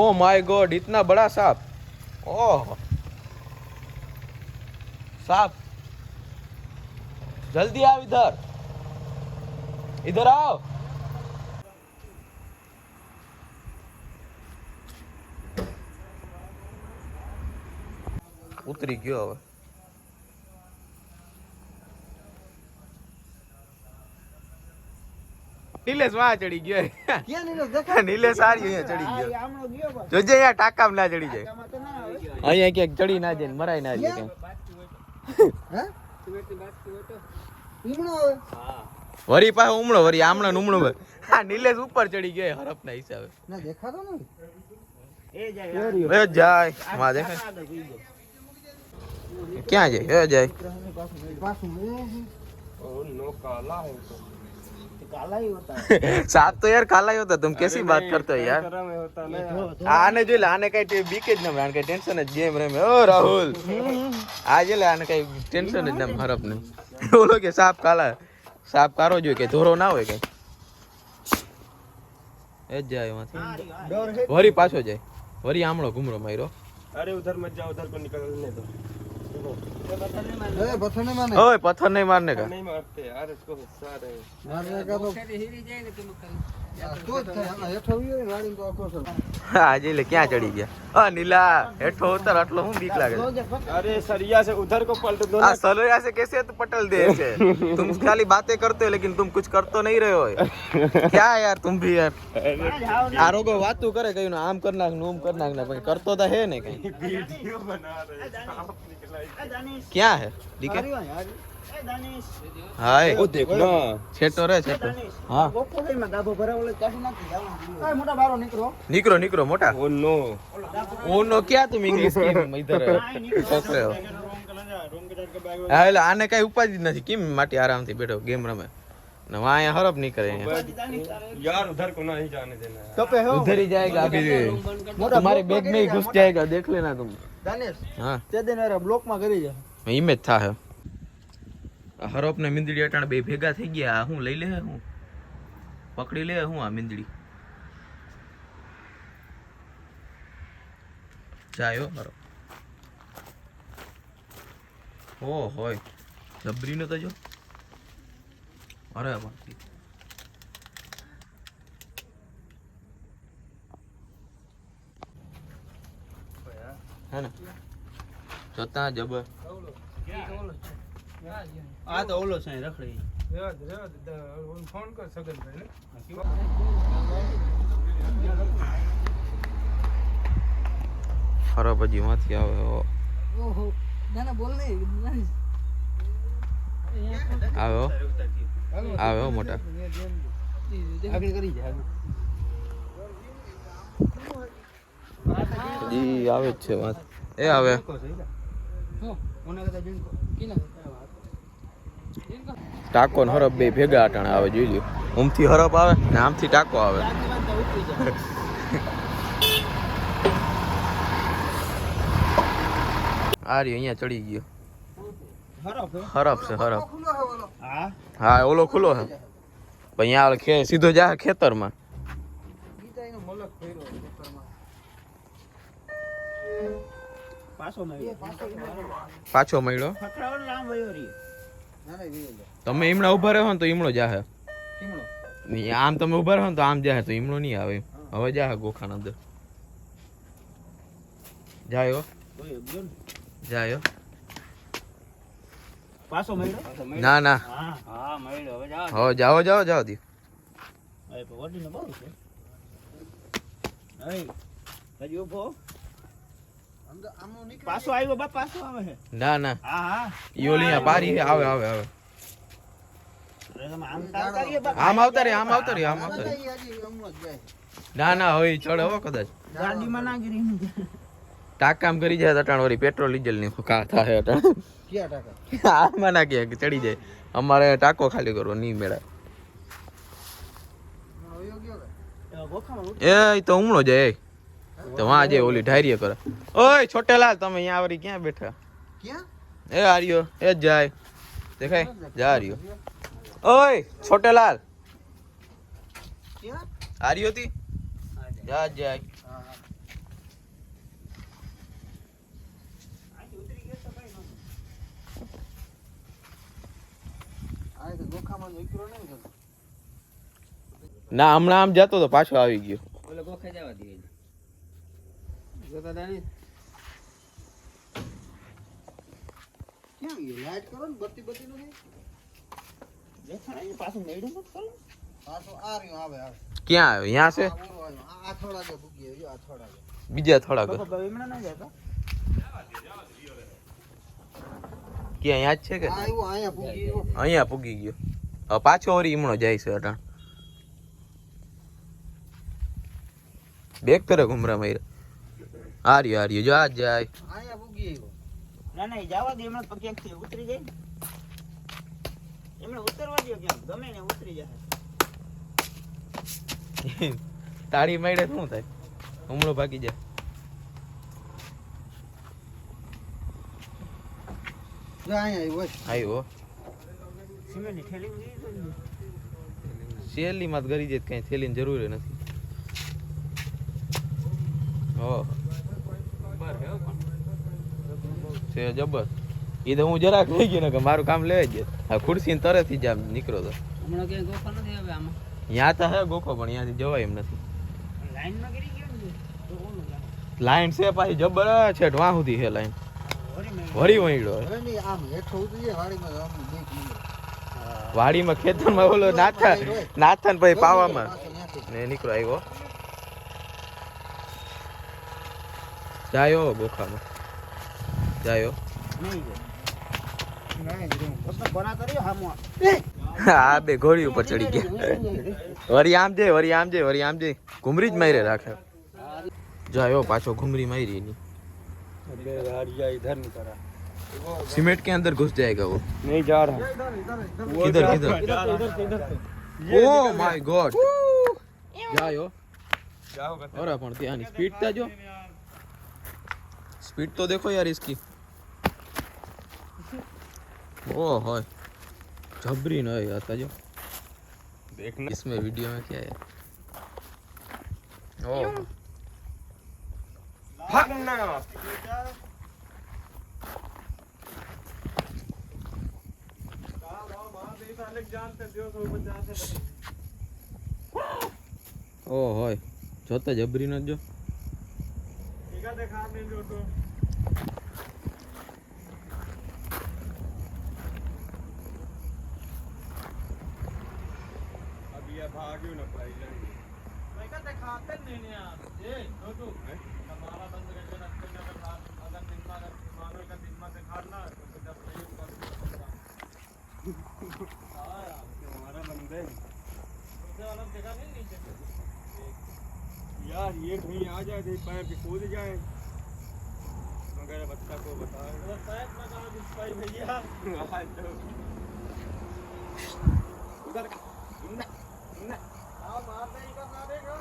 Oh my God, इतना बड़ा सांप। ओह सांप, जल्दी आओ इधर, इधर आओ। उतरी गयो હવે। નીલેશ વાહ ચડી ગયો। ક્યાં નીલેશ દેખા? નીલેશ સારી અહીંયા ચડી ગયો। આમણો ગયો બસ જોજે અહીંયા ટાકામાં ના ચડી જાય, આમાં તો ના આવે અહીંયા ક્યાંક ચડી ના જાય, મરાય ના જાય હે ઈમણો આવે વરી પાસે ઉમળો, વરી આમણો ને ઉમળો। હા નીલેશ ઉપર ચડી ગયો હરપના હિસાબે। ના દેખાતો નહીં એ જાય માં દેખાય ક્યાં જાય? એ જાય પાછું काला ही होता है सांप तो यार काला ही होता है। तुम कैसी बात करते हो यार? आने जो आने का बीके न आने का टेंशन है गेम रे में। ओ राहुल आज ले आने का टेंशन है न हरप ने बोलो के सांप काला है, सांप कारो जो के धोरो ना होय के ए जाय वहां वरी पाछो जाय, वरी आमळो घुमरो मार्यो। अरे उधर मत जाओ, उधर को निकलने दो। पत्थर नहीं मारने ओए पत्थर नहीं मारने का, नहीं मारते यार, इसको गुस्सा रहे मारने का तो हेठो भी गाड़ी को आखो सर आज ले क्या चढ़ी गया? आ नीला हेठो उतर आटलो હું બીક લાગે। अरे सरिया से उधर को पलट दो आ सरिया से कैसे तो पटल दे ऐसे? तुम खाली बातें करते हो लेकिन तुम कुछ कर तो नहीं रहे हो। क्या यार तुम भी यार आरो को बात करे कहीं ना आम करना नूम करना ना पर करतो तो है नहीं कहीं। वीडियो बना रहे क्या है ठीक है? हाय ओ देखो ना, छेटो रे छेटो। हां બપોરે માં ગાભો ભરા ઓલે કાઢી નાખી જવાનું એ મોટા બારો નીકળો निकरो निकरो मोटा। ओ नो ओ नो क्या तुम इंग्लिश की इधर पकड़े हो? हाले आने कई उपाधि नहीं किम माटी आराम थी बैठो गेम रमे न वहां यहाँ हरप नहीं करे यार, उधर को नहीं जाने देना यार। કપે હો उधर ही जाएगा अभी तुम्हारे बैग में ही घुस जाएगा, देख लेना तुम। દાનેશ हाँ તે દિન અરે બ્લોક માં કરી જા इमेज था है हरप ने मींदड़ी अटाण बे भेगा થઈ ગયા। હું લઈ લે હું પકડી લે હું આ મીંદડી જાયો હરપ। ओ होय जबरी ने तो जो अरे बाप है ना जोता जबर આ તો ઓલો છે રખડી फोन कर सगन भाई ने हरप जी माथी आवे हो ઓહો ના ના બોલ ને आवे हो आवे हो मोटा આગળ કરી જા जी आवे छे माथ ए आवे હો ઓના કદા જણ કિના टाको ने हरप बे भेगा अटाणे आवे જોઈ લ્યો। ઓમથી હરપ આવે ને આમથી टाको આવે। आ रही અહીંયા ચડી ગયો हरप से हरप। ખુલ્લો હે ઓલો હા हाँ ओलो खुलो है पर यहाँ खे सीधो जा खेतर में ગીતા એનો મલક ફેરો ખેતરમાં પાછો મળ્યો पाछो मळ्यो। ફકરાવડ લાંબ વયો રી ના ના વી જા તમે ઈમણા ઉભા રહો ને તો ઈમણો જાહે, કિમણો આમ તમે ઉભા રહો ને તો આમ જાહે તો ઈમણો નહીં આવે। હવે જાહે ગોખાના અંદર જાયો ઓય બોલ જાયો પાછો મળ્યો ના ના હા હા મળ્યો હવે જા હો જાઓ જાઓ જાઓ દી હવે વડીને બહુ છે હઈ હજી ઉભો અંદર આમો નીકળ પાછો આવ્યો બા પાછો આવે છે ના ના હા હા ઈ ઓલી અહીંયા પારી છે આવે આવે આવે આમ તારીએ બા આમ આવતા રે આમ આવતા રે આમ આવતા રે હજી હમણો જ જાય ના ના હવે ઈ ચડે હો કદાચ ગાડીમાં ના ગીરી ટાક કામ કરી જાય અટાણ વળી પેટ્રોલ ડીઝલ ની કા થાય અટાણ ક્યાં ટાકા આમાં ના કે ચડી જાય અમારે ટાકો ખાલી કરવો નહીં મેળા વયો ગયો કે ગોખામાં એ તો ઉમણો જાય તો વાં જે ઓલી ઢારીએ કરે। ઓય છોટેલાલ તમે અહીંયા આવરી ક્યાં બેઠા? ક્યાં એ આર્યો એ જ જાય દેખાય જા આર્યો। ઓય છોટેલાલ ક્યાં આર્યો તી જા જાય હા ના હમણાં આમ જતો તો પાછો આવી ગયો. ઓલે ગોખે જવા દે જોતા દાની ક્યાં ગયો લાઈટ કરો ને બત્તી બત્તી નો દેખાય અહીં પાછું મેડું મત કરો પાછો આ રહ્યો આવે આવે ક્યાં આવ્યો? અહીંયા છે આ થોડા જે ભૂગી જો આ થોડા બીજા થોડાક એમણે ના જતા ક્યાં અહીંયા જ છે કે આવ્યો અહીંયા ભૂગી ગયો અહીંયા પૂગી ગયો. હવે પાછો વળી ઈમણો જાય છે અટાણ. બેક તરફ ઘુમરા માર્યા. હાર્યો જો આ જ જાય. અહીંયા ભૂગી ગયો ના ના જવા દે એમણે તો ક્યાંક થી ઉતરી જાય એમણે ઉતરવા દે ક્યાંક ગમે ને ઉતરી જાય તાળી માર્યા શું થાય? હુમલો ભાગી જાય. આવ્યો સિમેન્ટની થેલી શેલી માં ગરી જાય કઈ થેલીની જરૂર નથી. ઓહ છે જબર. એ તો હું જરાક લઈ ગયો ને કે મારું કામ લેવા જ આ ખુરશી તરત જ આમ નીકળો તો હમણાં ક્યાંય ગોખો નથી હવે આમાં ત્યાં તો હે ગોખો પણ ત્યાંથી જવાય એમ નથી. લાઈનમાં ગરી ગયો ને તો ઓલું લાઈન છે પાછી જબર છે વાં સુધી છે લાઈન વળી વહીડો આમ હેઠો ઉતરી જાય વાડીમાં વાડીમાં ખેતરમાં ઓલો નાથન ભાઈ પાવામાં ને નીકળો આવ્યો જાયો ગોખામાં જાયો. હા બે ઘોડી ઉપર ચડી ગયા. વરી આમ જઈ ઘુમરી જ મારી રાખે. જાયો પાછો ઘુમરી મારી ની. इधर नहीं करा सीमेंट के अंदर घुस जाएगा वो. नहीं जा रहा किधर ओ माय गॉड जायो अरे पण त्यानी स्पीड ता जो स्पीड तो देखो यार इसकी. ओ होय जबरी न है आता जो देखना इसमें वीडियो में क्या है. ओ भागना ओ होय જોતા જબરી ન જો अभी ये भाग्यो न पाई जाएंगे मैं कहते खाते नहीं ने यार ये छोटू हमारा बंद करके रखते हैं अगर दिन में मानो का दिन में खाना तो जब नहीं हां यार हमारा बंदे उससे वाला जगह नहीं नीचे यार ये कहीं आ जाए दे पैर पे कूद जाए मगर बच्चा को बता शायद मैं कहा भाई भैया उधर ना ना आओ मार नहीं करना देगा